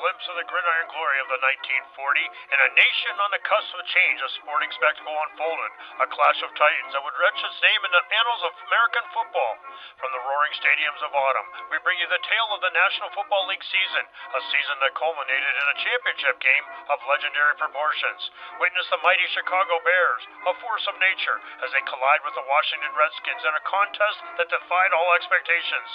glimpse of the gridiron glory of the 1940, in a nation on the cusp of change, a sporting spectacle unfolded, a clash of titans that would etch its name in the annals of American football. From the roaring stadiums of autumn, we bring you the tale of the National Football League season, a season that culminated in a championship game of legendary proportions. Witness the mighty Chicago Bears, a force of nature, as they collide with the Washington Redskins in a contest that defied all expectations.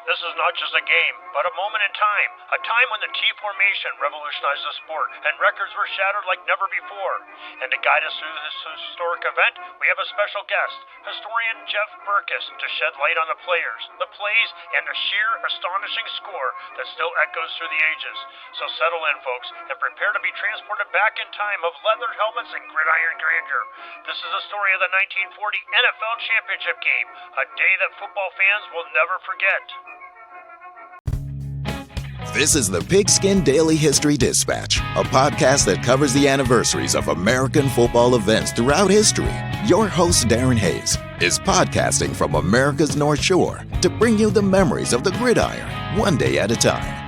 This is not just a game, but a moment in time. A time when the T formation revolutionized the sport and records were shattered like never before. And to guide us through this historic event, we have a special guest, historian Jeff Berckes, to shed light on the players, the plays, and the sheer astonishing score that still echoes through the ages. So settle in, folks, and prepare to be transported back in time of leather helmets and gridiron grandeur. This is the story of the 1940 NFL Championship game, a day that football fans will never forget. This is the Pigskin Daily History Dispatch, a podcast that covers the anniversaries of American football events throughout history. Your host, Darren Hayes, is podcasting from America's North Shore to bring you the memories of the gridiron, one day at a time.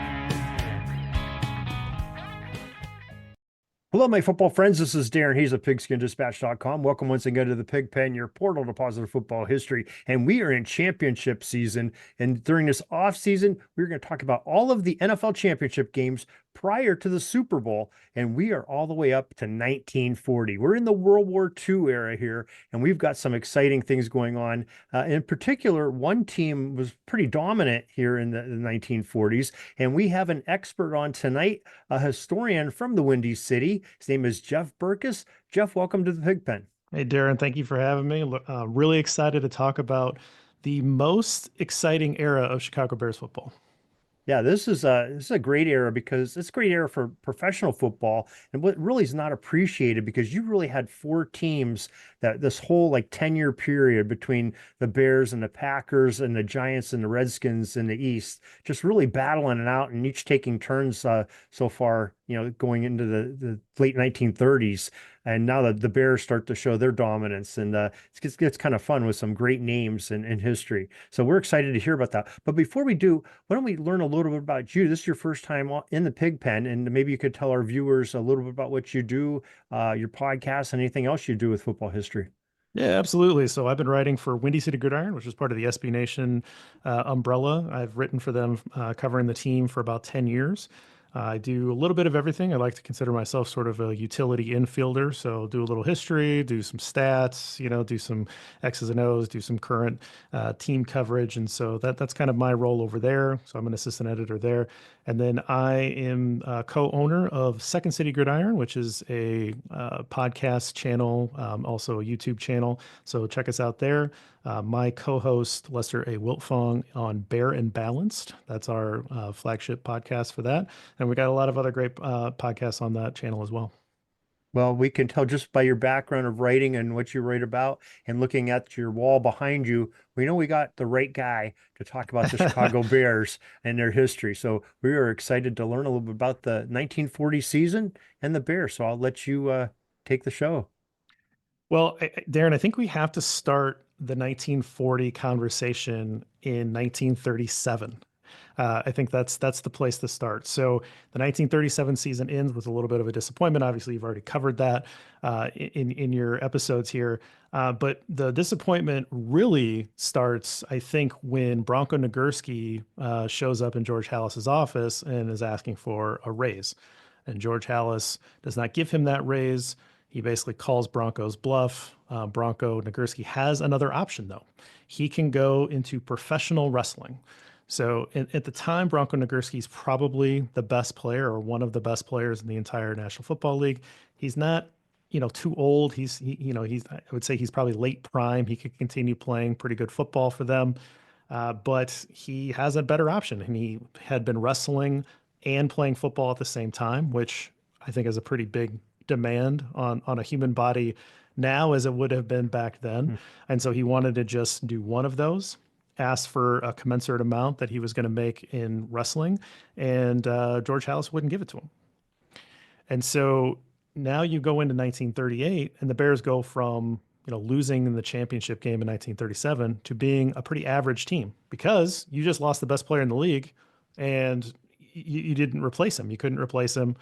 Hello, my football friends. This is Darren Hayes of PigskinDispatch.com. Welcome once again to the Pig Pen, your portal to positive football history. And we are in championship season. And during this off season, we're going to talk about all of the NFL championship games prior to the Super Bowl. And we are all the way up to 1940. We're in the World War II era here, and we've got some exciting things going on. In particular, one team was pretty dominant here in the 1940s. And we have an expert on tonight, a historian from the Windy City. His name is Jeff Berckes. Jeff, welcome to the Pig Pen. Hey, Darren, thank you for having me. Really excited to talk about the most exciting era of Chicago Bears football. Yeah, this is a great era because it's a great era for professional football, and what really is not appreciated because you really had four teams that this whole like 10-year period between the Bears and the Packers and the Giants and the Redskins in the East, just really battling it out and each taking turns so far, going into the late 1930s. And now that the Bears start to show their dominance, and it gets kind of fun with some great names in history. So we're excited to hear about that. But before we do, why don't we learn a little bit about you? This is your first time in the Pig Pen, and maybe you could tell our viewers a little bit about what you do, your podcast, and anything else you do with football history. Yeah, absolutely. So I've been writing for Windy City Gridiron, which is part of the SB Nation umbrella. I've written for them covering the team for about 10 years. I do a little bit of everything. I like to consider myself sort of a utility infielder. So do a little history, do some stats, do some X's and O's, do some current team coverage. And so that's kind of my role over there. So I'm an assistant editor there. And then I am co-owner of Second City Gridiron, which is a podcast channel, also a YouTube channel. So check us out there. My co-host, Lester A. Wiltfong, on Bear and Balanced. That's our flagship podcast for that. And we got a lot of other great podcasts on that channel as well. Well, we can tell just by your background of writing and what you write about and looking at your wall behind you, we know we got the right guy to talk about the Chicago Bears and their history. So we are excited to learn a little bit about the 1940 season and the Bears. So I'll let you take the show. Well, Darren, I think we have to start the 1940 conversation in 1937. I think that's the place to start. So the 1937 season ends with a little bit of a disappointment. Obviously, you've already covered that in your episodes here. But the disappointment really starts, I think, when Bronco Nagurski shows up in George Halas's office and is asking for a raise. And George Halas does not give him that raise. He basically calls Bronco's bluff. Bronco Nagurski has another option, though. He can go into professional wrestling. So at the time, Bronco Nagurski is probably the best player or one of the best players in the entire National Football League. He's not, too old. I would say he's probably late prime. He could continue playing pretty good football for them. But he has a better option. And he had been wrestling and playing football at the same time, which I think is a pretty big demand on a human body now as it would have been back then. And so he wanted to just do one of those, asked for a commensurate amount that he was going to make in wrestling, and George Halas wouldn't give it to him. And so now you go into 1938 and the Bears go from, losing in the championship game in 1937 to being a pretty average team because you just lost the best player in the league. And you didn't replace him. You couldn't replace him.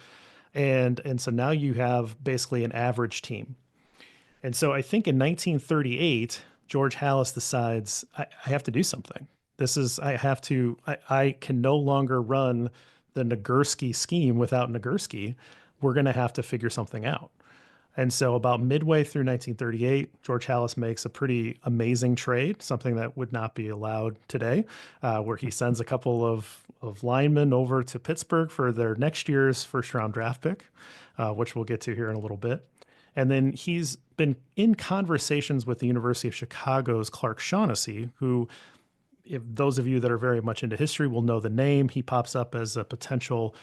And so now you have basically an average team. And so I think in 1938, George Halas decides I have to do something. I can no longer run the Nagurski scheme without Nagurski. We're going to have to figure something out. And so about midway through 1938, George Halas makes a pretty amazing trade, something that would not be allowed today, where he sends a couple of linemen over to Pittsburgh for their next year's first round draft pick, which we'll get to here in a little bit. And then he's been in conversations with the University of Chicago's Clark Shaughnessy, who, if those of you that are very much into history will know the name, he pops up as a potential,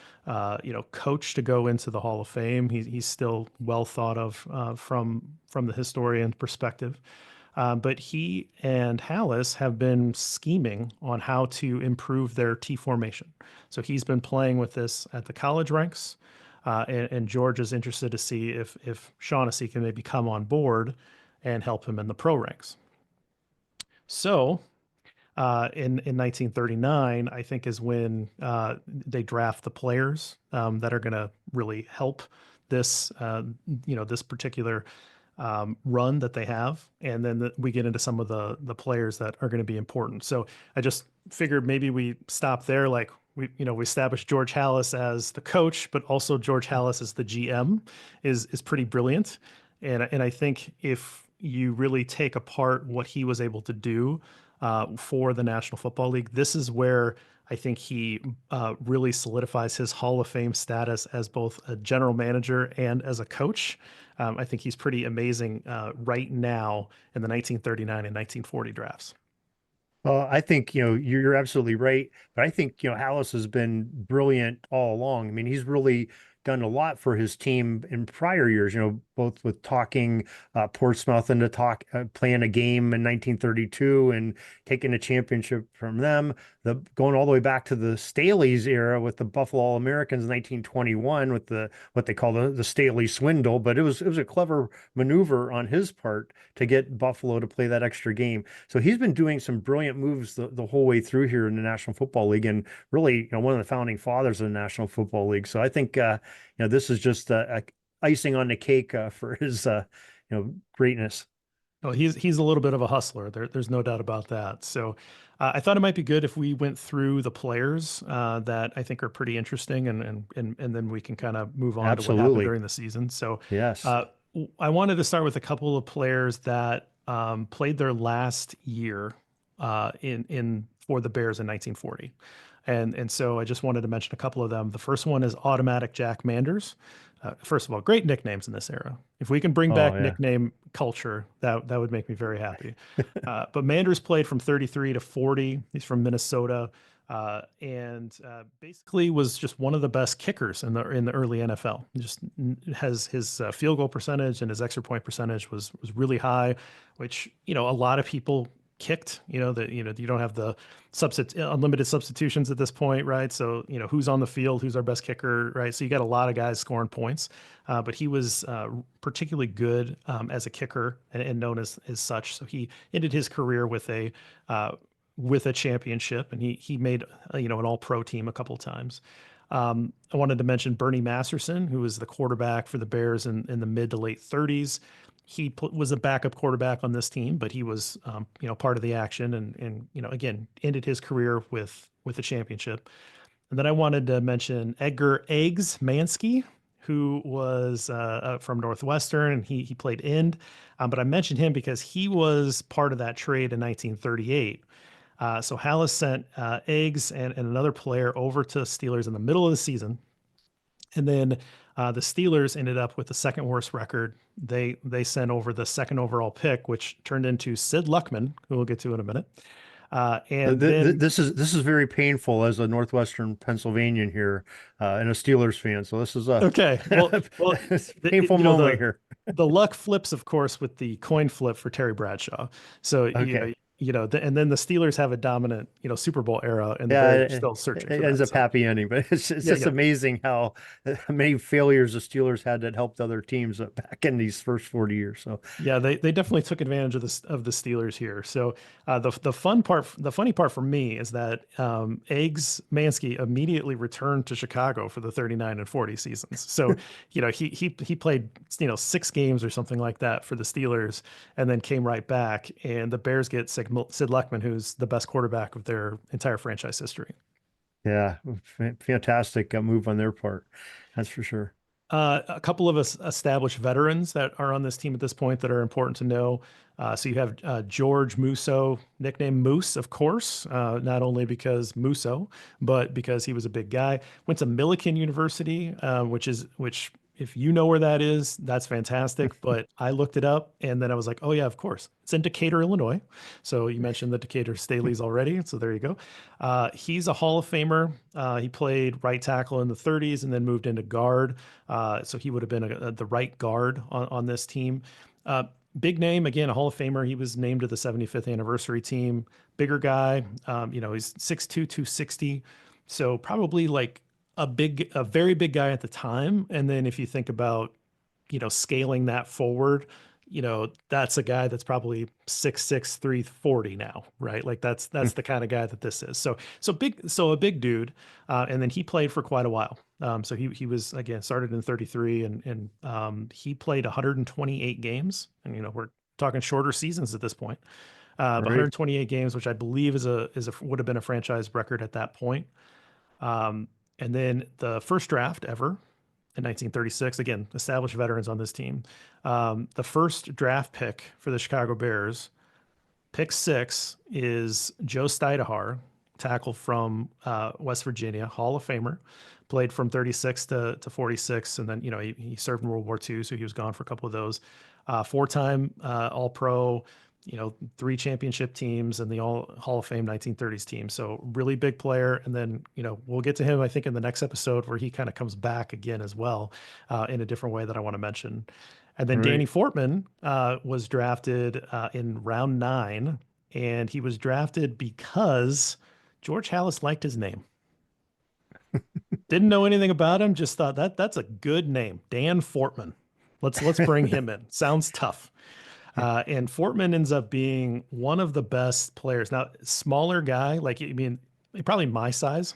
coach to go into the Hall of Fame. He's still well thought of from the historian perspective. But he and Halas have been scheming on how to improve their T formation. So he's been playing with this at the college ranks. And George is interested to see if Shaughnessy can maybe come on board and help him in the pro ranks. So in 1939, I think is when they draft the players that are going to really help this, this particular run that they have. And then we get into some of the players that are going to be important. So I just figured maybe we stop there. Like we established George Halas as the coach, but also George Halas as the GM is pretty brilliant. And I think if you really take apart what he was able to do for the National Football League, this is where I think he really solidifies his Hall of Fame status as both a general manager and as a coach. I think he's pretty amazing right now in the 1939 and 1940 drafts. Well, I think, you're absolutely right. But I think, Halas has been brilliant all along. I mean, he's really done a lot for his team in prior years, both with talking Portsmouth into playing a game in 1932 and taking a championship from them, going all the way back to the Staley's era with the Buffalo All-Americans in 1921 with what they call the Staley swindle. But it was a clever maneuver on his part to get Buffalo to play that extra game. So he's been doing some brilliant moves the whole way through here in the National Football League, and really, one of the founding fathers of the National Football League. So I think this is just icing on the cake for his greatness. Well, he's a little bit of a hustler. There's no doubt about that. So I thought it might be good if we went through the players that I think are pretty interesting, and then we can kind of move on Absolutely. to what happened during the season. So yes, I wanted to start with a couple of players that played their last year for the Bears in 1940. And so I just wanted to mention a couple of them. The first one is Automatic Jack Manders. First of all, great nicknames in this era. If we can bring back nickname culture, that would make me very happy. But Manders played from 33 to 40. He's from Minnesota, and basically was just one of the best kickers in the early NFL. Just has his field goal percentage and his extra point percentage was really high, which a lot of people kicked. You don't have the unlimited substitutions at this point, right? So who's on the field, who's our best kicker, right? So you got a lot of guys scoring points, but he was particularly good as a kicker and known as such. So he ended his career with a championship, and he made an all-pro team a couple of times. I wanted to mention Bernie Masterson, who was the quarterback for the Bears in the mid to late 30s. He was a backup quarterback on this team, but he was, part of the action, and again, ended his career with a championship. And then I wanted to mention Edgar Eggs Mansky, who was from Northwestern, and he played end. But I mentioned him because he was part of that trade in 1938. So Halas sent Eggs and another player over to Steelers in the middle of the season. And then the Steelers ended up with the second worst record. They sent over the second overall pick, which turned into Sid Luckman, who we'll get to in a minute. And this is very painful as a Northwestern Pennsylvanian here and a Steelers fan. So this is okay. Well, it's a painful moment here. The luck flips, of course, with the coin flip for Terry Bradshaw. So and then the Steelers have a dominant, Super Bowl era, and Yeah, they're still searching it for ends that. up So happy ending, but it's yeah, just yeah. amazing how many failures the Steelers had that helped other teams back in these first 40 years. So Yeah, they definitely took advantage of the Steelers here. So the funny part for me is that Eggs Mansky immediately returned to Chicago for the 39-40 seasons. So he played 6 games or something like that for the Steelers, and then came right back. And the Bears get Sid Luckman, who's the best quarterback of their entire franchise history. yeah, fantastic move on their part. That's for sure. A couple of us established veterans that are on this team at this point that are important to know. So you have George Musso, nicknamed Moose, of course, not only because Musso, but because he was a big guy. Went to Millikan University, which if you know where that is, that's fantastic. But I looked it up, and then I was like, oh yeah, of course, it's in Decatur, Illinois. So you mentioned the Decatur Staleys already, so there you go. He's a Hall of Famer. He played right tackle in the 30s and then moved into guard. So he would have been the right guard on this team. Big name, again, a Hall of Famer. He was named to the 75th anniversary team. Bigger guy, he's 6'2", 260. So probably like a very big guy at the time. And then if you think about, scaling that forward, that's a guy that's probably 6'6", 340 now, right? Like that's the kind of guy that this is. So a big dude. And then he played for quite a while. So he was, again, started in 33 and he played 128 games. And, we're talking shorter seasons at this point. But Right. 128 games, which I believe would have been a franchise record at that point. And then the first draft ever in 1936, again, established veterans on this team. The first draft pick for the Chicago Bears, pick 6, is Joe Stidehar, tackle from West Virginia, Hall of Famer, played from 36 to 46. And then, he served in World War II, so he was gone for a couple of those. 4-time All-Pro, 3 championship teams and the Hall of Fame 1930s team. So really big player. And then, we'll get to him, I think, in the next episode where he kind of comes back again as well in a different way that I want to mention. And then Right. Danny Fortman was drafted in round 9, and he was drafted because George Halas liked his name. Didn't know anything about him, just thought that's a good name, Dan Fortman. Let's bring him in. Sounds tough. And Fortman ends up being one of the best players. Now, smaller guy, probably my size,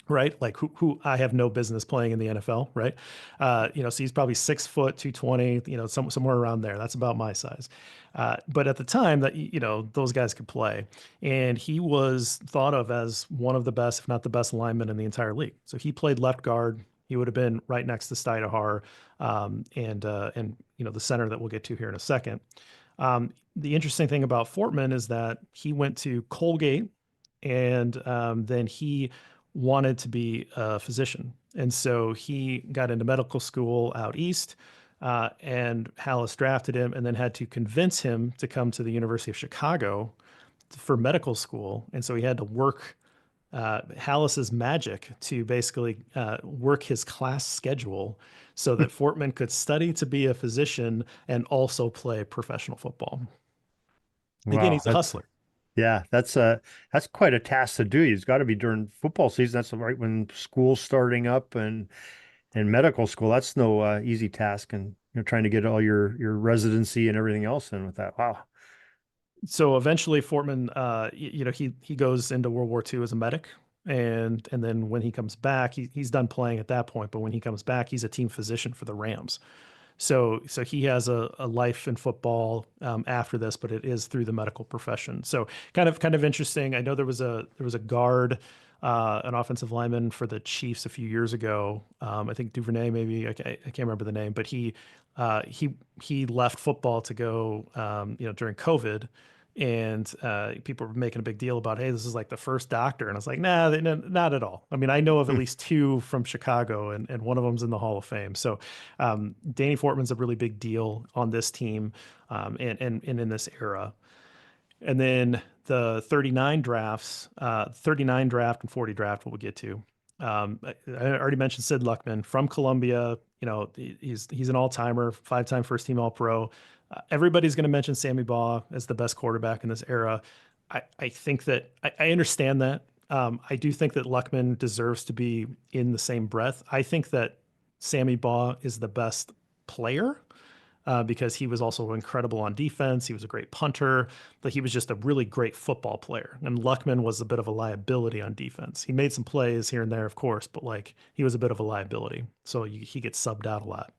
right? Like who I have no business playing in the NFL, right? So he's probably 6 foot, 220, somewhere around there. That's about my size. But at the time that, those guys could play, and he was thought of as one of the best, if not the best lineman in the entire league. So he played left guard. He would have been right next to Stidehar, and the center that we'll get to here in a second. The interesting thing about Fortman is that he went to Colgate, and then he wanted to be a physician. And so he got into medical school out east, and Halas drafted him and then had to convince him to come to the University of Chicago for medical school. And so he had to work Halas's magic to basically work his class schedule so that Fortman could study to be a physician and also play professional football. Again, Wow, he's a hustler. Yeah, that's quite a task to do. He's got to be during football season. That's right when school's starting up and medical school. That's no easy task, and trying to get all your residency and everything else in with that. Wow. So eventually Fortman, he goes into World War II as a medic. And then when he comes back, he's done playing at that point. But when he comes back, he's a team physician for the Rams. So he has a life in football after this, but it is through the medical profession. So kind of interesting. I know there was a guard, an offensive lineman for the Chiefs a few years ago. I think Duvernay, maybe I can't remember the name, but he left football to go during COVID. And people were making a big deal about, hey, this is like the first doctor. And I was like, nah, not at all. I mean, I know of at least 2 from Chicago, and one of them's in the Hall of Fame. So Danny Fortman's a really big deal on this team and in this era. And then the 39 draft and 40 draft, what we'll get to. I already mentioned Sid Luckman from Columbia. He's an all-timer, 5-time first-team All-Pro. Everybody's going to mention Sammy Baugh as the best quarterback in this era. I think that I understand that. I do think that Luckman deserves to be in the same breath. I think that Sammy Baugh is the best player because he was also incredible on defense. He was a great punter, but he was just a really great football player. And Luckman was a bit of a liability on defense. He made some plays here and there, of course, but like he was a bit of a liability. So he gets subbed out a lot.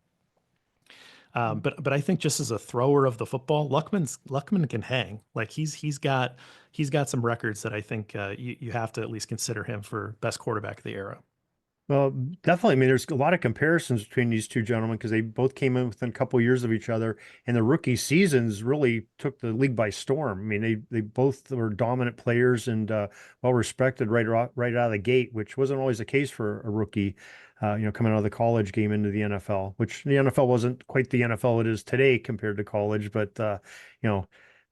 But I think just as a thrower of the football, Luckman can hang. Like he's got some records that I think you have to at least consider him for best quarterback of the era. Well, definitely. I mean, there's a lot of comparisons between these two gentlemen because they both came in within a couple of years of each other, and the rookie seasons really took the league by storm. I mean, they both were dominant players and well respected right out of the gate, which wasn't always the case for a rookie. Coming out of the college game into the NFL, which the NFL wasn't quite the NFL it is today compared to college, but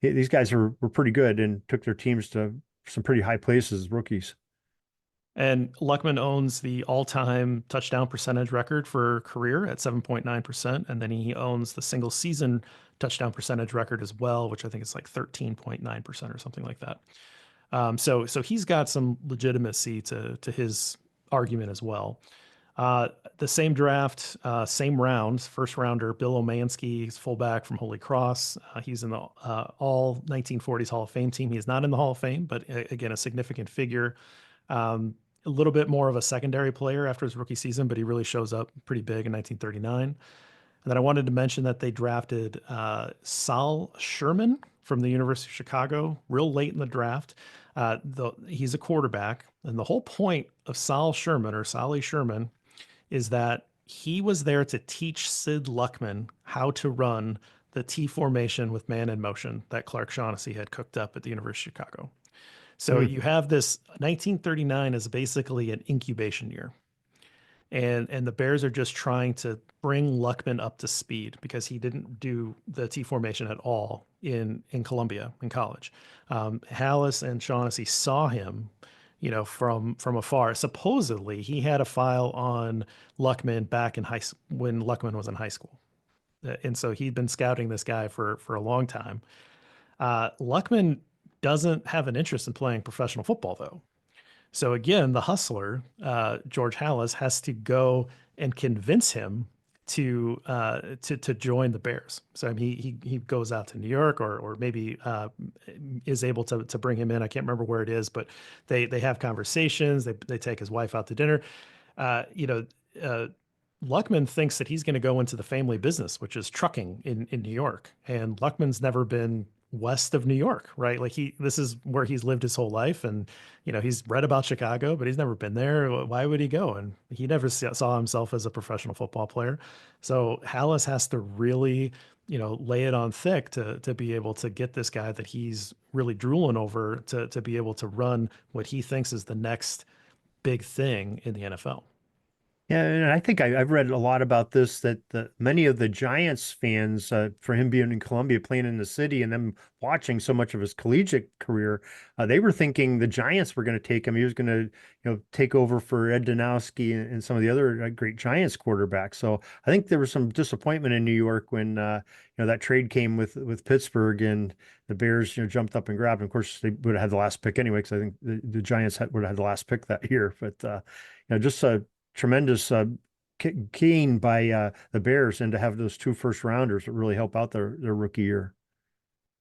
these guys were pretty good and took their teams to some pretty high places as rookies. And Luckman owns the all-time touchdown percentage record for career at 7.9%. And then he owns the single season touchdown percentage record as well, which I think is like 13.9% or something like that. So he's got some legitimacy to his argument as well. The same draft, same rounds, first rounder, Bill Omansky, he's fullback from Holy Cross. He's in the all 1940s Hall of Fame team. He is not in the Hall of Fame, but again, a significant figure. A little bit more of a secondary player after his rookie season, but he really shows up pretty big in 1939. And then I wanted to mention that they drafted Sol Sherman from the University of Chicago real late in the draft. He's a quarterback, and the whole point of Sol Sherman or Solly Sherman is that he was there to teach Sid Luckman how to run the T formation with man in motion that Clark Shaughnessy had cooked up at the University of Chicago. So you have this 1939 is basically an incubation year. And the Bears are just trying to bring Luckman up to speed because he didn't do the T formation at all in Columbia in college. Hallis and Shaughnessy saw him, from afar. Supposedly, he had a file on Luckman back in when Luckman was in high school, and so he'd been scouting this guy for a long time. Luckman doesn't have an interest in playing professional football, though. So again, the hustler, George Hallis, has to go and convince him to join the Bears. So I mean, he goes out to New York or maybe is able to bring him in. I can't remember where it is, but they have conversations. They take his wife out to dinner. Luckman thinks that he's going to go into the family business, which is trucking in New York. And Luckman's never been west of New York, right? Like this is where he's lived his whole life. And, he's read about Chicago, but he's never been there. Why would he go? And he never saw himself as a professional football player. So Hallis has to really, lay it on thick to be able to get this guy that he's really drooling over to be able to run what he thinks is the next big thing in the NFL. Yeah, and I think I've read a lot about this, that many of the Giants fans, for him being in Columbia, playing in the city, and them watching so much of his collegiate career, they were thinking the Giants were going to take him. He was going to, take over for Ed Donowski and some of the other great Giants quarterbacks. So I think there was some disappointment in New York when, that trade came with Pittsburgh and the Bears, jumped up and grabbed. And of course, they would have had the last pick anyway, because I think the Giants would have had the last pick that year. But, just tremendous gain by the Bears, and to have those two first rounders that really help out their rookie year.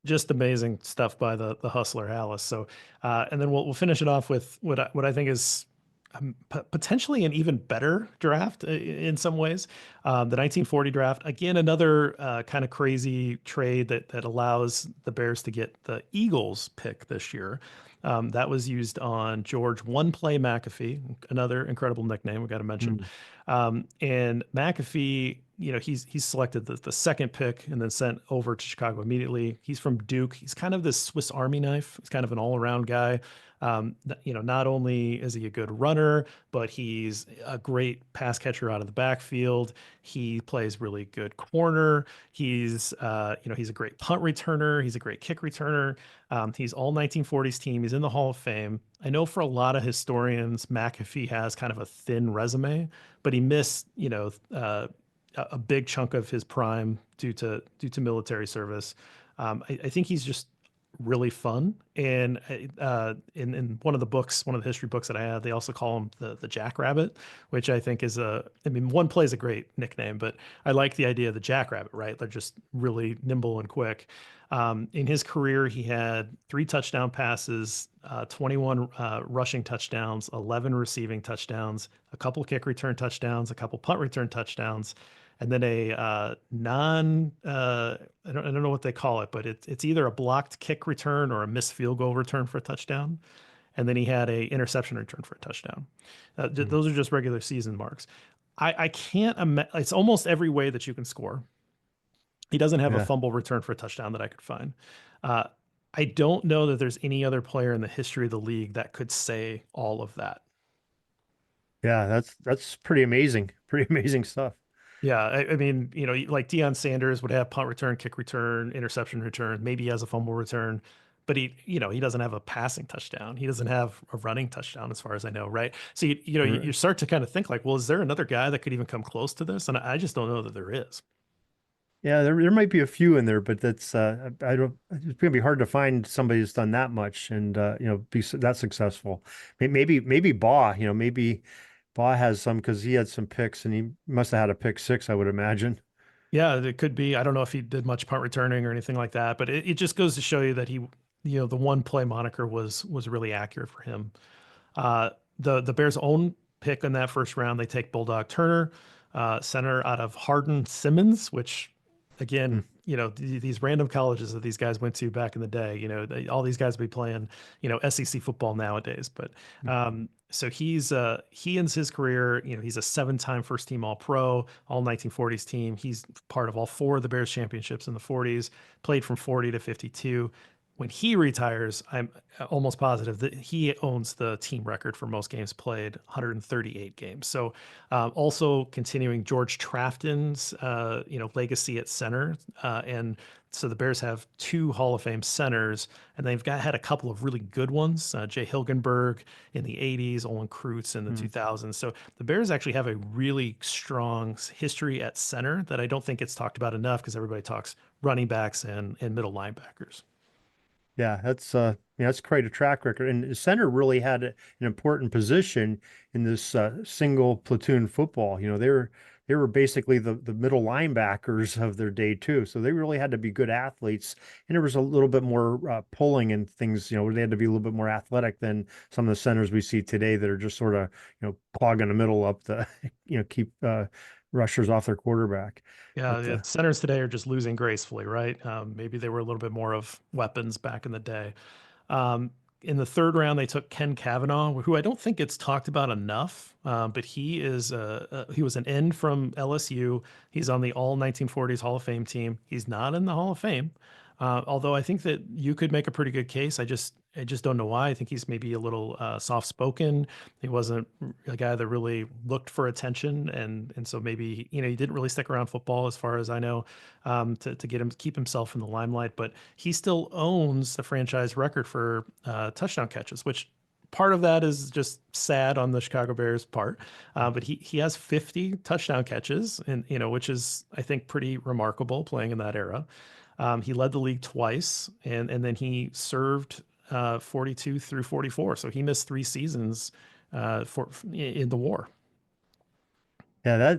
Just amazing stuff by the hustler Hallis. So, and then we'll finish it off with what I think is potentially an even better draft in some ways. The 1940 draft, again, another kind of crazy trade that allows the Bears to get the Eagles pick this year. That was used on George One Play McAfee, another incredible nickname we got to mention. And McAfee, he's selected the second pick and then sent over to Chicago immediately. He's from Duke. He's kind of this Swiss Army knife. He's kind of an all-around guy. Not only is he a good runner, but he's a great pass catcher out of the backfield. He plays really good corner. He's a great punt returner. He's a great kick returner. He's all 1940s team. He's in the Hall of Fame. I know for a lot of historians, McAfee has kind of a thin resume, but he missed, a big chunk of his prime due to military service. I think he's just really fun. And in one of the books, one of the history books that I had, they also call him the Jackrabbit, which I think is one play is a great nickname, but I like the idea of the Jackrabbit, right? They're just really nimble and quick. In his career, he had 3 touchdown passes, 21 rushing touchdowns, 11 receiving touchdowns, a couple kick return touchdowns, a couple punt return touchdowns, and then a I don't know what they call it, but it's either a blocked kick return or a missed field goal return for a touchdown. And then he had a interception return for a touchdown. Those are just regular season marks. I can't imagine. It's almost every way that you can score. He doesn't have a fumble return for a touchdown that I could find. I don't know that there's any other player in the history of the league that could say all of that. Yeah, that's pretty amazing. Pretty amazing stuff. Yeah, I mean, like Deion Sanders would have punt return, kick return, interception return, maybe he has a fumble return, but he doesn't have a passing touchdown. He doesn't have a running touchdown as far as I know, right? So you start to kind of think like, well, is there another guy that could even come close to this? And I just don't know that there is. Yeah, there might be a few in there, but that's it's gonna be hard to find somebody who's done that much and be that successful. Maybe Baugh, maybe Baugh has some because he had some picks and he must have had a pick 6, I would imagine. Yeah, it could be. I don't know if he did much punt returning or anything like that, but it just goes to show you that he, the one play moniker was really accurate for him. The Bears' own pick in that first round, they take Bulldog Turner, center out of Hardin Simmons, which again, these random colleges that these guys went to back in the day, all these guys be playing, SEC football nowadays. But so he ends his career, he's a 7-time first team All-Pro, all 1940s team. He's part of all 4 of the Bears championships in the 40s, played from 40 to 52. When he retires, I'm almost positive that he owns the team record for most games played, 138 games. So also continuing George Trafton's, legacy at center. And so the Bears have 2 Hall of Fame centers, and they've had a couple of really good ones, Jay Hilgenberg in the 80s, Olin Kreutz in the 2000s. So the Bears actually have a really strong history at center that I don't think gets talked about enough because everybody talks running backs and middle linebackers. Yeah, that's quite a track record. And center really had an important position in this single platoon football. They were basically the middle linebackers of their day too. So they really had to be good athletes. And there was a little bit more pulling and things. They had to be a little bit more athletic than some of the centers we see today that are just sort of clogging the middle up the keep rushers off their quarterback. Yeah, but, centers today are just losing gracefully, right? Maybe they were a little bit more of weapons back in the day. In the 3rd round, they took Ken Kavanaugh, who I don't think gets talked about enough, but he was an end from LSU. He's on the all 1940s Hall of Fame team. He's not in the Hall of Fame, although I think that you could make a pretty good case. I just don't know why. I think he's maybe a little soft-spoken. He wasn't a guy that really looked for attention, and so maybe he didn't really stick around football, as far as I know, to keep himself in the limelight. But he still owns the franchise record for touchdown catches, which part of that is just sad on the Chicago Bears' part. But he has 50 touchdown catches, and which is, I think, pretty remarkable playing in that era. He led the league twice, and then he served 42 through 44. So he missed 3 seasons in the war. Yeah,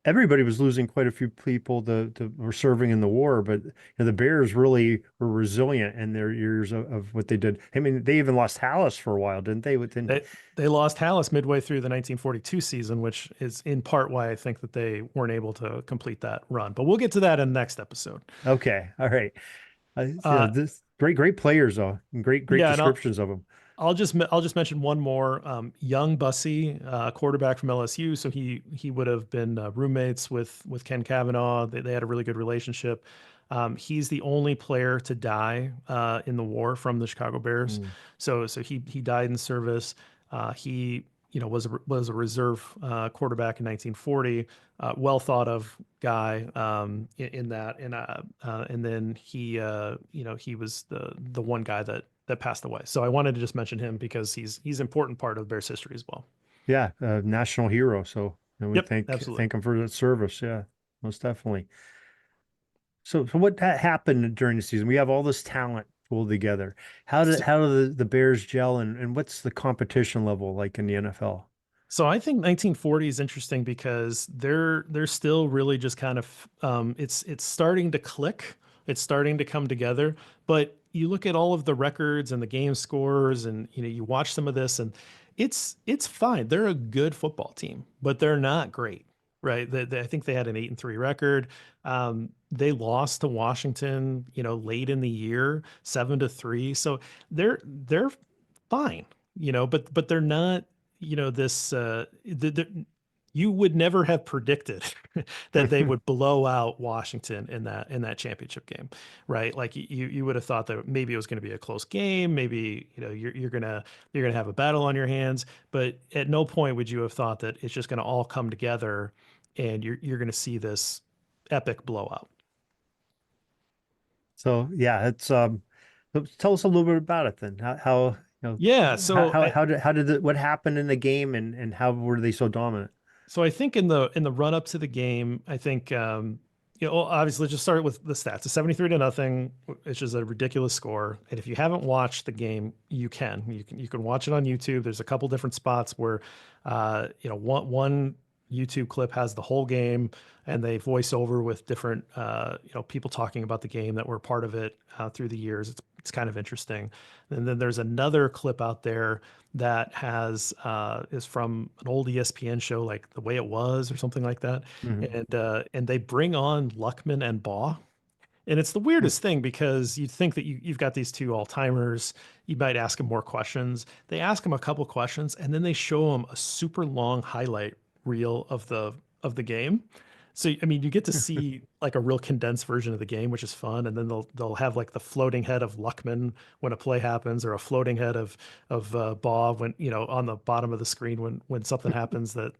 everybody was losing quite a few people that were serving in the war, but the Bears really were resilient in their years of what they did. I mean, they even lost Hallis for a while, didn't they? They lost Hallis midway through the 1942 season, which is in part why I think that they weren't able to complete that run. But we'll get to that in the next episode. Okay, all right. This great players though, and great descriptions of them. I'll just mention one more. Young Bussey, quarterback from LSU, so he would have been roommates with Ken Kavanaugh. They had a really good relationship. He's the only player to die in the war from the Chicago Bears. So he died in service. He was a reserve quarterback in 1940. Well thought of guy in that, and then he was the one guy that passed away. So I wanted to just mention him because he's an important part of Bears history as well. Yeah, national hero. So And we Yep, thank absolutely. him for the service. Yeah, most definitely. So what happened during the season? We have all this talent pulled together. How do the Bears gel, and what's the competition level like in the NFL? So I think 1940 is interesting because they're still really just kind of it's starting to click. It's starting to come together. But you look at all of the records and the game scores, and you watch some of this, and it's fine. They're a good football team, but they're not great, right? I think they had an 8-3 record. They lost to Washington, late in the year, 7-3. So they're fine, but they're not, this you would never have predicted that they would blow out Washington in that championship game, right? Like you would have thought that maybe it was going to be a close game, maybe you're gonna have a battle on your hands, but at no point would you have thought that it's just going to all come together and you're going to see this epic blowout. So yeah, it's so tell us a little bit about it then. Yeah, so What happened in the game, and how were they so dominant? So I think in the run up to the game, I think well, obviously let's just start with the stats. It's 73-0, which is a ridiculous score. And if you haven't watched the game, you can watch it on YouTube. There's a couple different spots where one YouTube clip has the whole game and they voice over with different people talking about the game that were part of it through the years. It's kind of interesting. And then there's another clip out there that is from an old ESPN show, like The Way It Was or something like that. Mhm. And they bring on Luckman and Baugh. And it's the weirdest thing because you'd think that you've got these two all-timers. You might ask them more questions. They ask them a couple questions, and then they show them a super long highlight reel of the game. So I mean, you get to see like a real condensed version of the game, which is fun. And then they'll have like the floating head of Luckman when a play happens, or a floating head of Bob when on the bottom of the screen when something happens that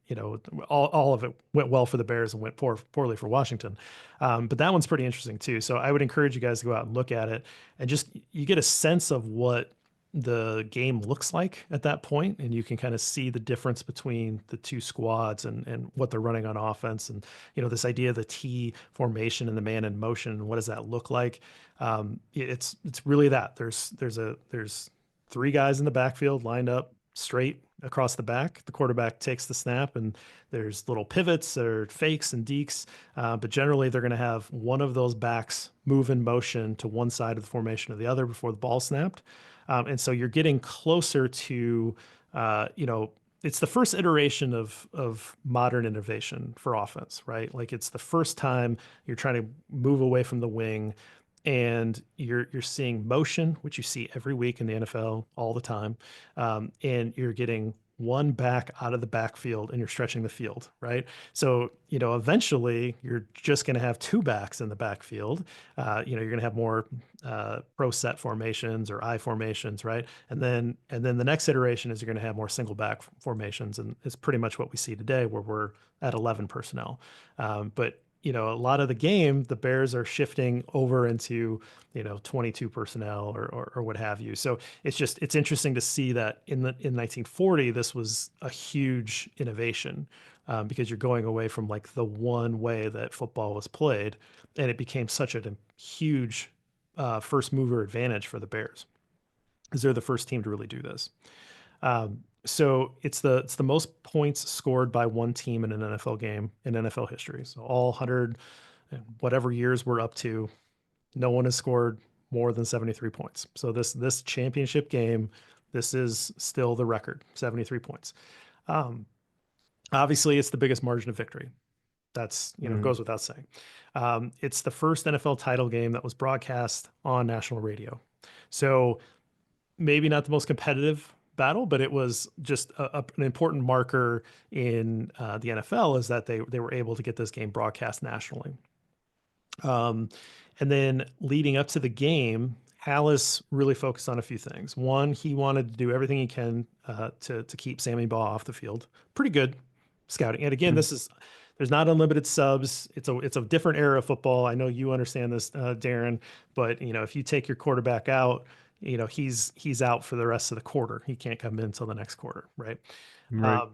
all of it went well for the Bears and went poorly for Washington. But that one's pretty interesting too. So I would encourage you guys to go out and look at it, and just you get a sense of what the game looks like at that point, and you can kind of see the difference between the two squads and what they're running on offense, and this idea of the T formation and the man in motion. What does that look like? It's really that there's three guys in the backfield lined up straight across the back. The quarterback takes the snap, and there's little pivots or fakes and dekes, but generally they're going to have one of those backs move in motion to one side of the formation or the other before the ball snapped. And so you're getting closer to, it's the first iteration of modern innovation for offense, right? Like it's the first time you're trying to move away from the wing, and you're seeing motion, which you see every week in the NFL all the time, and you're getting one back out of the backfield and you're stretching the field, right? So, eventually you're just going to have two backs in the backfield. You're going to have more pro set formations or I formations, right? And then the next iteration is you're going to have more single back formations, and it's pretty much what we see today, where we're at 11 personnel. But a lot of the game, the Bears are shifting over into 22 personnel or what have you. So it's interesting to see that in 1940 this was a huge innovation, because you're going away from like the one way that football was played, and it became such a huge first mover advantage for the Bears, because they're the first team to really do this. So it's the most points scored by one team in an NFL game in NFL history. So all 100 and whatever years we're up to, no one has scored more than 73 points. So this championship game, this is still the record, 73 points. Obviously, it's the biggest margin of victory. That's goes without saying. It's the first NFL title game that was broadcast on national radio. So maybe not the most competitive battle, but it was just an important marker in the NFL, is that they were able to get this game broadcast nationally. And then leading up to the game, Hallis really focused on a few things. One, he wanted to do everything he can to keep Sammy Baugh off the field. Pretty good scouting. And again, there's not unlimited subs. It's a different era of football. I know you understand this, Darren, but if you take your quarterback out, he's out for the rest of the quarter. He can't come in until the next quarter, right? Right.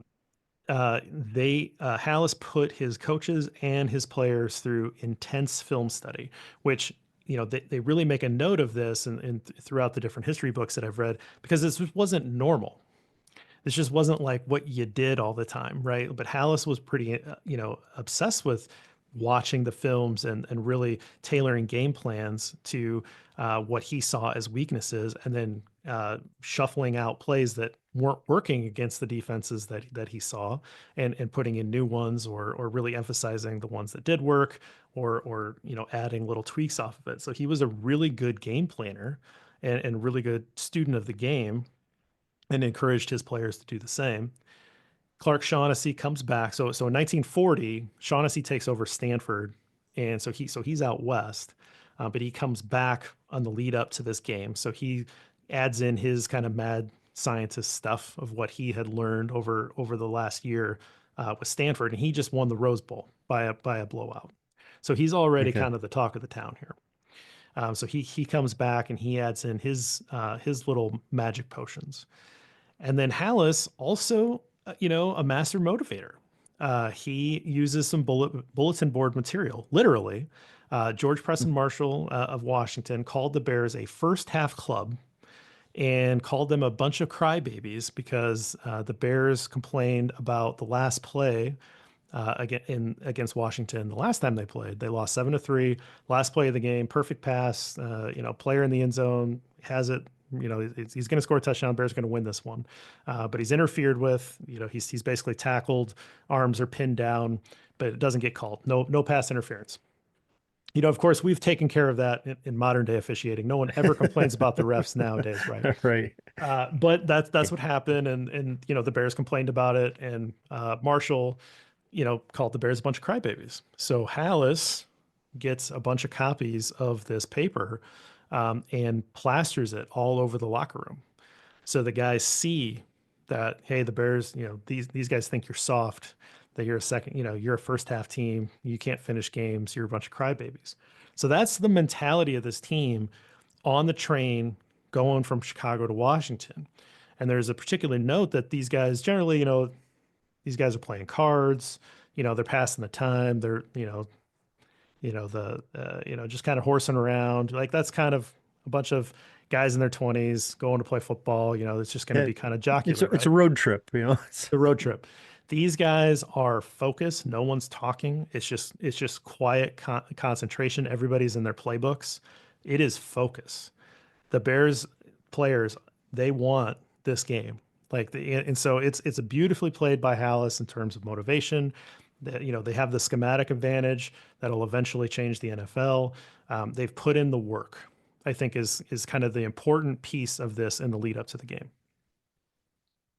Hallis put his coaches and his players through intense film study, which they really make a note of this and throughout the different history books that I've read, because this wasn't normal. This just wasn't like what you did all the time, right? But Hallis was pretty, obsessed with watching the films and really tailoring game plans to what he saw as weaknesses, and then shuffling out plays that weren't working against the defenses that he saw, and putting in new ones, or really emphasizing the ones that did work, or adding little tweaks off of it. So he was a really good game planner and really good student of the game, and encouraged his players to do the same. Clark Shaughnessy comes back. So in 1940, Shaughnessy takes over Stanford, and so he's out west, but he comes back on the lead up to this game. So he adds in his kind of mad scientist stuff of what he had learned over the last year with Stanford, and he just won the Rose Bowl by a blowout. So he's already kind of the talk of the town here. So he comes back and he adds in his little magic potions. And then Hallis also, a master motivator. He uses some bulletin board material, literally. George Preston Marshall of Washington called the Bears a first half club, and called them a bunch of crybabies because the Bears complained about the last play against Washington. The last time they played, they lost 7-3. Last play of the game, perfect pass. Player in the end zone has it. He's going to score a touchdown. Bears going to win this one, but he's interfered with. He's basically tackled. Arms are pinned down, but it doesn't get called. No pass interference. Of course, we've taken care of that in modern day officiating. No one ever complains about the refs nowadays, right? Right. But that's what happened, and the Bears complained about it, and Marshall, called the Bears a bunch of crybabies. So Hallis gets a bunch of copies of this paper, and plasters it all over the locker room. So the guys see that, hey, the Bears, these guys think you're soft, that you're a second, you're a first half team, you can't finish games, you're a bunch of crybabies. So that's the mentality of this team on the train going from Chicago to Washington. And there's a particular note that these guys generally, these guys are playing cards, they're passing the time, they're, just kind of horsing around. Like, that's kind of a bunch of guys in their 20s going to play football. It's just going to be kind of jocular. It's a road trip, It's a road trip. These guys are focused. No one's talking. It's just quiet concentration. Everybody's in their playbooks. It is focus. The Bears players, they want this game. And so it's beautifully played by Hallis in terms of motivation. They have the schematic advantage that'll eventually change the NFL. They've put in the work, I think, is kind of the important piece of this in the lead up to the game.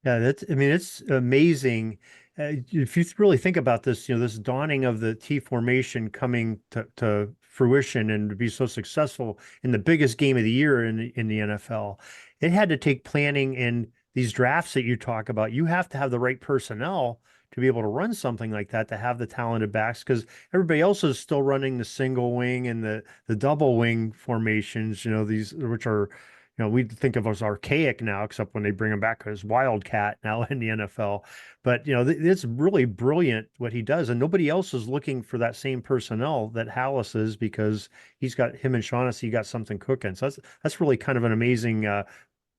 Yeah, it's amazing. If you really think about this, this dawning of the T formation coming to fruition and to be so successful in the biggest game of the year in the NFL, it had to take planning, and these drafts that you talk about. You have to have the right personnel to be able to run something like that, to have the talented backs, because everybody else is still running the single wing and the double wing formations, these, which are, we think of as archaic now, except when they bring them back as Wildcat now in the NFL. But, it's really brilliant what he does. And nobody else is looking for that same personnel that Hallis is, because him and Shaughnessy got something cooking. So that's really kind of an amazing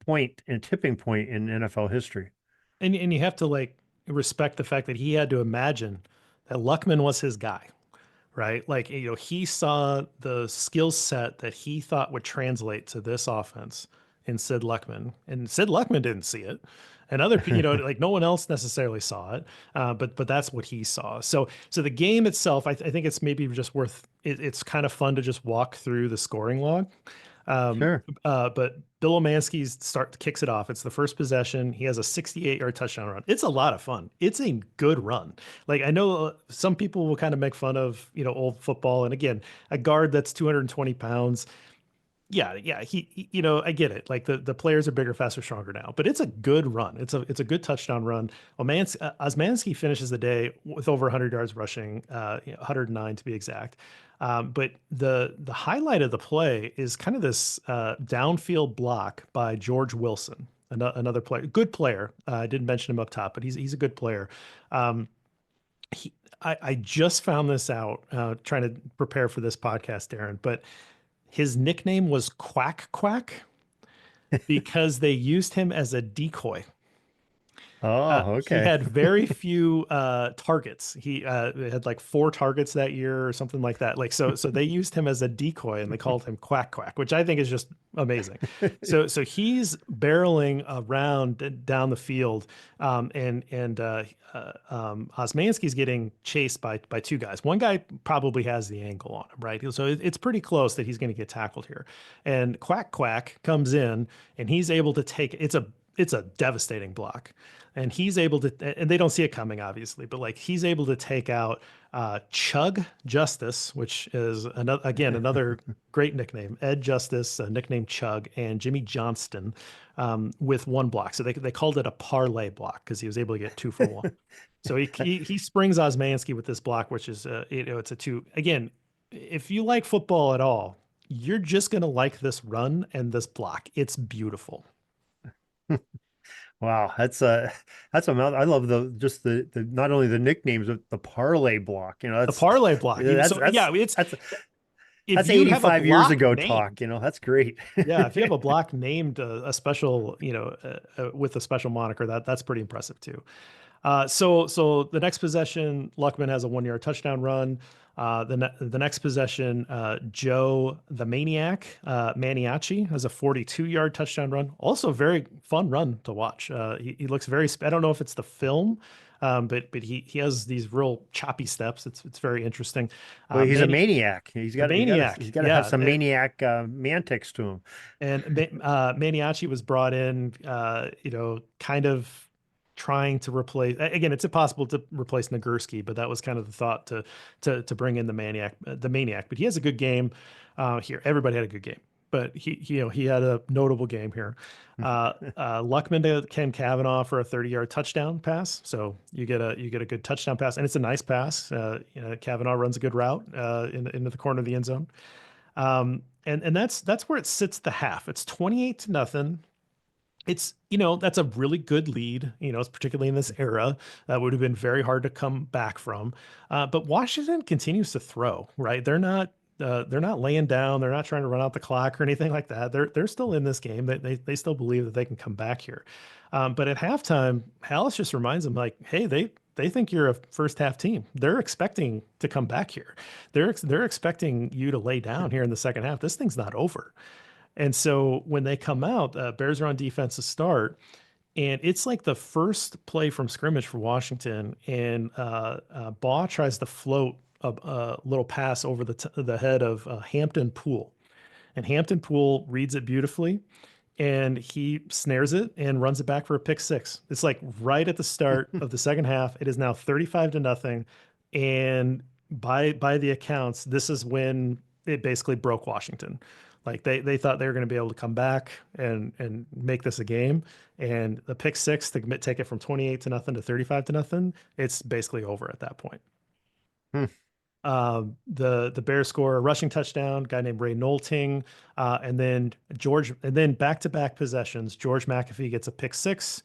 point and tipping point in NFL history. And you have to respect the fact that he had to imagine that Luckman was his guy, right? He saw the skill set that he thought would translate to this offense in Sid Luckman, and Sid Luckman didn't see it. And other people, no one else necessarily saw it, but that's what he saw. So the game itself, I think it's maybe just worth. It's kind of fun to just walk through the scoring log. Sure. But Bill Omanski kicks it off. It's the first possession. He has a 68-yard touchdown run. It's a lot of fun. It's a good run. I know some people will kind of make fun of, old football. And again, a guard that's 220 pounds. Yeah. He I get it. The players are bigger, faster, stronger now, but it's a good run. It's a good touchdown run. Osmanski finishes the day with over 100 yards rushing, 109 to be exact. But the highlight of the play is kind of this downfield block by George Wilson. another player, good player. I didn't mention him up top, but he's a good player. Um, I just found this out trying to prepare for this podcast, Darren, but his nickname was Quack Quack because they used him as a decoy. Oh, He okay. had very few targets. He had like 4 targets that year or something like that. Like so they used him as a decoy and they called him Quack Quack, which I think is just amazing. So he's barreling around down the field, Osmanski's getting chased by 2 guys. One guy probably has the angle on him, right? So it's pretty close that he's going to get tackled here. And Quack Quack comes in and he's able to take it's a devastating block. And he's able to, and they don't see it coming, obviously, but like he's able to take out Chug Justice, which is another great nickname, Ed Justice, nicknamed Chug, and Jimmy Johnston with 1 block. So they called it a parlay block because he was able to get 2 for 1. So he springs Osmanski with this block, which is it's a 2. Again, if you like football at all, you're just gonna like this run and this block. It's beautiful. Wow, that's a mouth. I love the not only the nicknames but the parlay block. The parlay block. That's If you have a 85 years block ago named, talk. That's great. yeah, if you have a block named a special, with a special moniker, that's pretty impressive too. So the next possession, Luckman has a 1-yard touchdown run. The next possession, Joe the Maniac Maniaci has a 42-yard touchdown run. Also a very fun run to watch. He looks very. I don't know if it's the film, but he has these real choppy steps. It's very interesting. Well, he's a maniac. He's got to have some maniac mantics to him. And Maniaci was brought in, kind of trying to replace. Again, it's impossible to replace Nagurski, but that was kind of the thought to bring in the maniac. But he has a good game here. Everybody had a good game, but he had a notable game here. Luckman to Ken Kavanaugh for a 30-yard touchdown pass. So you get a good touchdown pass, and it's a nice pass. Kavanaugh runs a good route into the corner of the end zone. And that's where it sits the half. It's 28-0. It's, that's a really good lead, it's particularly in this era that would have been very hard to come back from. But Washington continues to throw, right? They're not laying down. They're not trying to run out the clock or anything like that. They're still in this game. They still believe that they can come back here. But at halftime, Hallis just reminds them like, hey, they think you're a first half team. They're expecting to come back here. They're expecting you to lay down here in the second half. This thing's not over. And so when they come out, Bears are on defense to start, and it's like the first play from scrimmage for Washington, and Baugh tries to float a little pass over the head of Hampton Poole, and Hampton Poole reads it beautifully, and he snares it and runs it back for a pick 6. It's like right at the start of the second half. It is now 35-0, and by the accounts, this is when it basically broke Washington. Like they thought they were going to be able to come back and make this a game, and the pick 6 to take it from 28-0 to 35-0. It's basically over at that point. The Bears score a rushing touchdown, guy named Ray Nolting, and then back-to-back possessions. George McAfee gets a pick 6,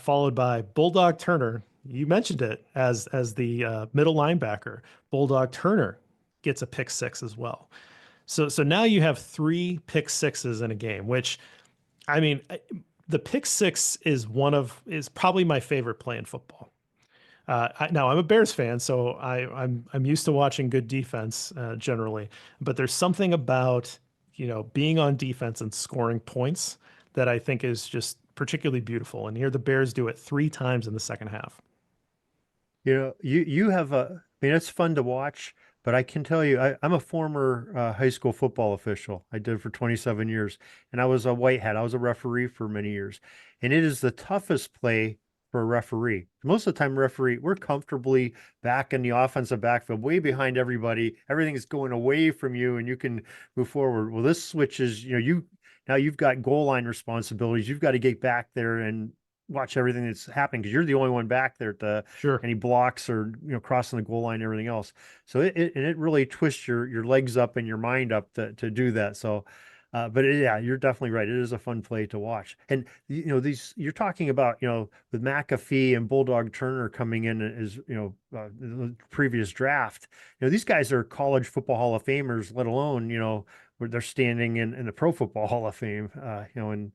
followed by Bulldog Turner. You mentioned it as the middle linebacker. Bulldog Turner gets a pick 6 as well. So now you have 3 pick 6s in a game, which, I mean, the pick 6 is probably my favorite play in football. Now I'm a Bears fan, so I'm used to watching good defense generally, but there's something about being on defense and scoring points that I think is just particularly beautiful. And here the Bears do it 3 times in the second half. You have it's fun to watch. But I can tell you, I'm a former high school football official. I did for 27 years, and I was a white hat. I was a referee for many years, and it is the toughest play for a referee. Most of the time, we're comfortably back in the offensive backfield, way behind everybody. Everything is going away from you, and you can move forward. Well, this switches. Now you've got goal line responsibilities. You've got to get back there and watch everything that's happening because you're the only one back there to any blocks or crossing the goal line and everything else. So it really twists your legs up and your mind up to do that. So Yeah, you're definitely right. It is a fun play to watch. And these you're talking about, with McAfee and Bulldog Turner coming in as, the previous draft. These guys are college football Hall of Famers, let alone, where they're standing in the Pro Football Hall of Fame. And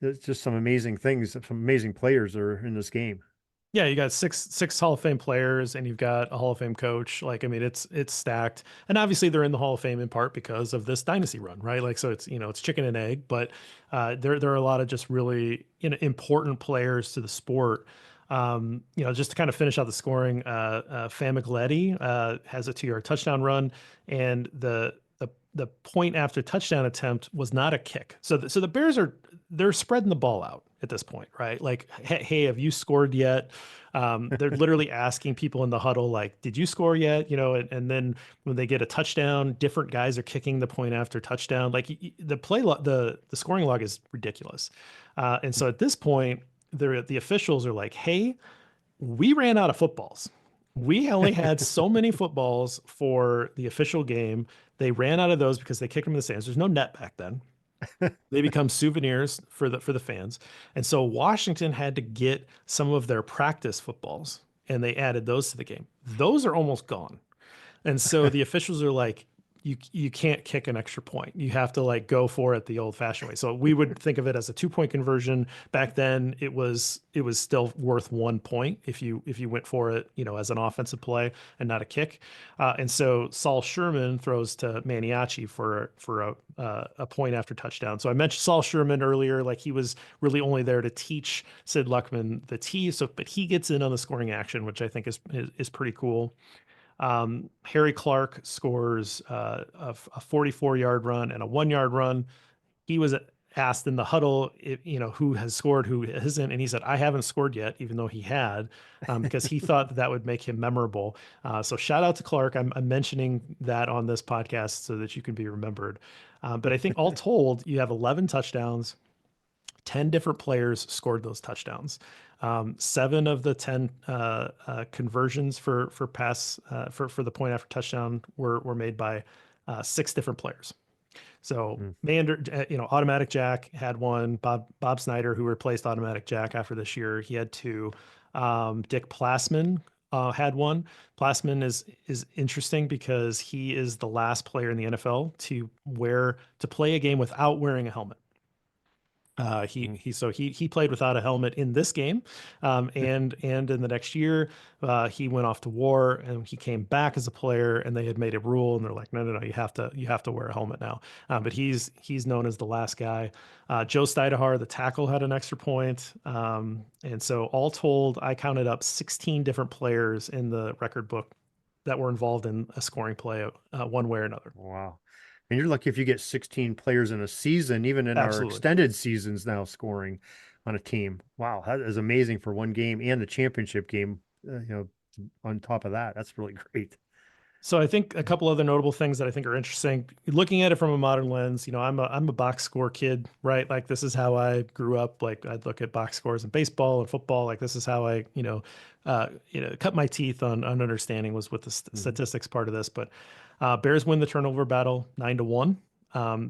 there's just some amazing things, some amazing players are in this game. Yeah, you got six Hall of Fame players, and you've got a Hall of Fame coach. Like, I mean, it's stacked, and obviously they're in the Hall of Fame in part because of this dynasty run, right? Like, so it's chicken and egg, but there are a lot of just really important players to the sport. Just to kind of finish out the scoring, Famigletti has a 2-yard touchdown run, and the point after touchdown attempt was not a kick. So the Bears they're spreading the ball out at this point, right? Like, hey, have you scored yet? They're literally asking people in the huddle, like, did you score yet? And then when they get a touchdown, different guys are kicking the point after touchdown. Like, the scoring log is ridiculous. And so at this point, the officials are like, hey, we ran out of footballs. We only had so many footballs for the official game. They ran out of those because they kicked them in the stands. There's no net back then. They become souvenirs for the fans. And so Washington had to get some of their practice footballs, and they added those to the game. Those are almost gone. And so the officials are like, you can't kick an extra point. You have to like go for it the old fashioned way. So we would think of it as a 2-point conversion. Back then it was still worth 1 point if you went for it, as an offensive play and not a kick. And so Saul Sherman throws to Maniaci for a point after touchdown. So I mentioned Saul Sherman earlier, like he was really only there to teach Sid Luckman the T. But he gets in on the scoring action, which I think is pretty cool. Harry Clark scores a 44-yard run and a 1-yard run. He was asked in the huddle, who has scored, who hasn't, and he said, I haven't scored yet, even though he had, because he thought that would make him memorable. So shout out to Clark. I'm mentioning that on this podcast so that you can be remembered. But I think all told, you have 11 touchdowns. 10 different players scored those touchdowns. 7 of the 10 conversions for pass for the point after touchdown were made by 6 different players. So Mander, Automatic Jack had one. Bob Snyder, who replaced Automatic Jack after this year, he had 2. Dick Plassman had one. Plassman is interesting because he is the last player in the NFL to play a game without wearing a helmet. He played without a helmet in this game, and in the next year, he went off to war and he came back as a player, and they had made a rule, and they're like, no, you have to wear a helmet now. But he's known as the last guy. Joe Stidehar, the tackle, had an extra point, and so all told, I counted up 16 different players in the record book that were involved in a scoring play, one way or another. Wow. And you're lucky if you get 16 players in a season, even in our extended seasons now, scoring on a team. Wow, that is amazing for one game and the championship game. On top of that, that's really great. So I think a couple other notable things that I think are interesting, looking at it from a modern lens, I'm a box score kid, right? Like, this is how I grew up. Like, I'd look at box scores in baseball and football. Like, this is how I, cut my teeth on understanding was with the statistics part of this. But Bears win the turnover battle 9-1.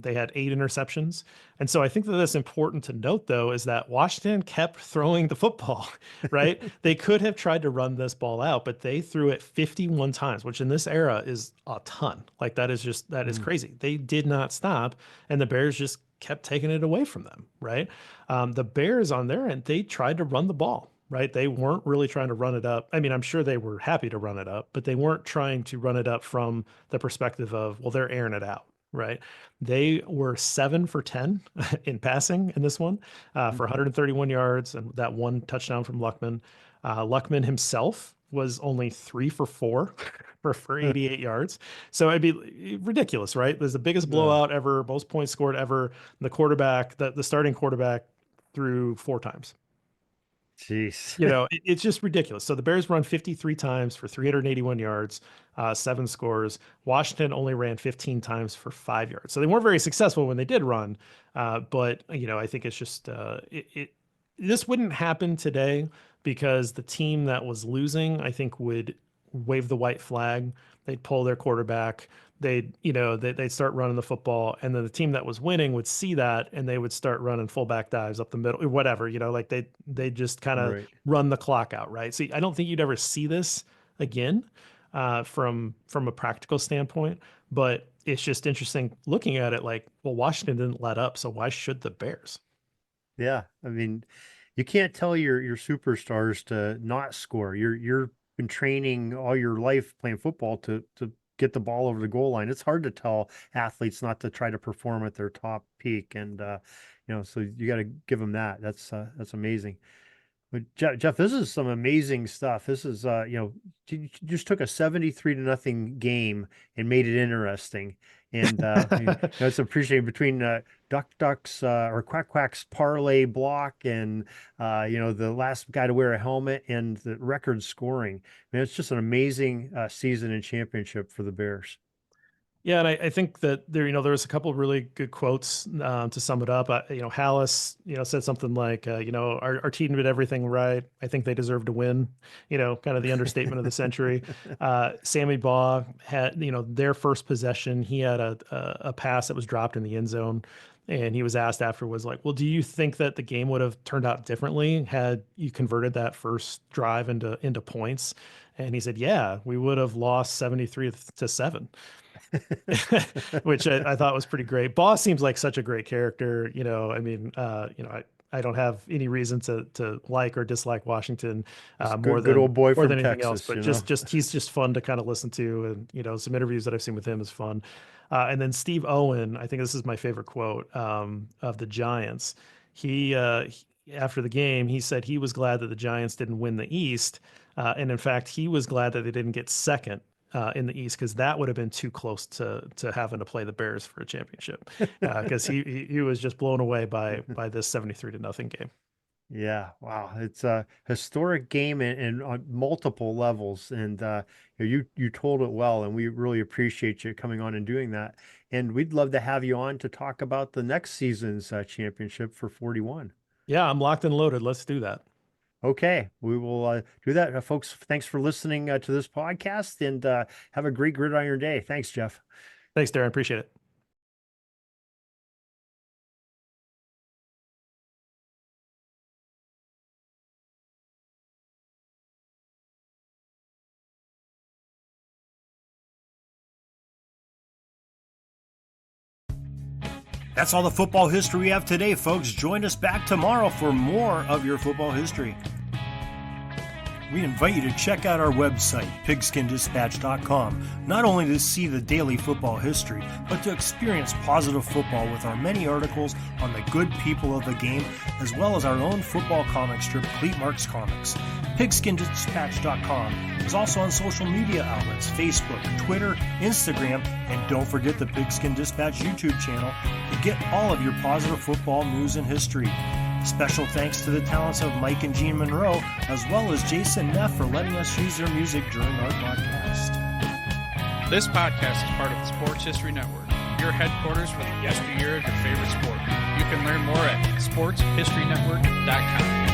They had 8 interceptions. And so I think that that's important to note, though, is that Washington kept throwing the football, right? They could have tried to run this ball out, but they threw it 51 times, which in this era is a ton. Like, that is crazy. They did not stop, and the Bears just kept taking it away from them, right? The Bears on their end, they tried to run the ball. Right. They weren't really trying to run it up. I mean, I'm sure they were happy to run it up, but they weren't trying to run it up from the perspective of, well, they're airing it out. Right. They were 7 for 10 in passing in this one for 131 yards and that 1 touchdown from Luckman. Luckman himself was only 3 for 4 for 88 yards. So it'd be ridiculous, right? There's the biggest blowout ever, most points scored ever. The quarterback, the starting quarterback, threw 4 times. Jeez. It's just ridiculous. So the Bears run 53 times for 381 yards, 7 scores. Washington only ran 15 times for 5 yards. So they weren't very successful when they did run. But I think it's just this wouldn't happen today because the team that was losing, I think, would wave the white flag, they'd pull their quarterback, they'd start running the football, and then the team that was winning would see that, and they would start running fullback dives up the middle or whatever, like they just kind of run the clock out, right? So I don't think you'd ever see this again from a practical standpoint, but it's just interesting looking at it like, well, Washington didn't let up, so why should the Bears? Yeah, I mean, you can't tell your superstars to not score. You're been training all your life playing football to get the ball over the goal line. It's hard to tell athletes not to try to perform at their top peak, and so you got to give them that. That's amazing. But Jeff, this is some amazing stuff. This is you just took a 73-0 game and made it interesting. And it's appreciated between Duck's or Quack's parlay block and the last guy to wear a helmet and the record scoring. I mean, it's just an amazing season and championship for the Bears. Yeah, and I think that there was a couple of really good quotes to sum it up. Hallis, said something like, our team did everything right. I think they deserve to win. Kind of the understatement of the century. Sammy Baugh had, their first possession. He had a pass that was dropped in the end zone, and he was asked afterwards, like, well, do you think that the game would have turned out differently had you converted that first drive into points? And he said, yeah, we would have lost 73-7. Which I thought was pretty great. Boss seems like such a great character. I don't have any reason to like or dislike Washington more than old boy more from than anything Texas, else. But just he's just fun to kind of listen to, and some interviews that I've seen with him is fun. And then Steve Owen, I think this is my favorite quote of the Giants. He after the game, he said he was glad that the Giants didn't win the East, and in fact, he was glad that they didn't get second in the East, because that would have been too close to having to play the Bears for a championship, because he was just blown away by this 73-0 game. Yeah, wow, it's a historic game and on multiple levels, and you told it well, and we really appreciate you coming on and doing that. And we'd love to have you on to talk about the next season's championship for 41. Yeah, I'm locked and loaded. Let's do that. Okay, we will do that. Folks, thanks for listening to this podcast, and have a great Gridiron day. Thanks, Jeff. Thanks, Darren. Appreciate it. That's all the football history we have today, folks. Join us back tomorrow for more of your football history. We invite you to check out our website, pigskindispatch.com, not only to see the daily football history, but to experience positive football with our many articles on the good people of the game, as well as our own football comic strip, Cleat Marks Comics. Pigskindispatch.com is also on social media outlets, Facebook, Twitter, Instagram, and don't forget the Pigskin Dispatch YouTube channel to get all of your positive football news and history. Special thanks to the talents of Mike and Gene Monroe, as well as Jason Neff for letting us use their music during our podcast. This podcast is part of the Sports History Network, your headquarters for the yesteryear of your favorite sport. You can learn more at sportshistorynetwork.com.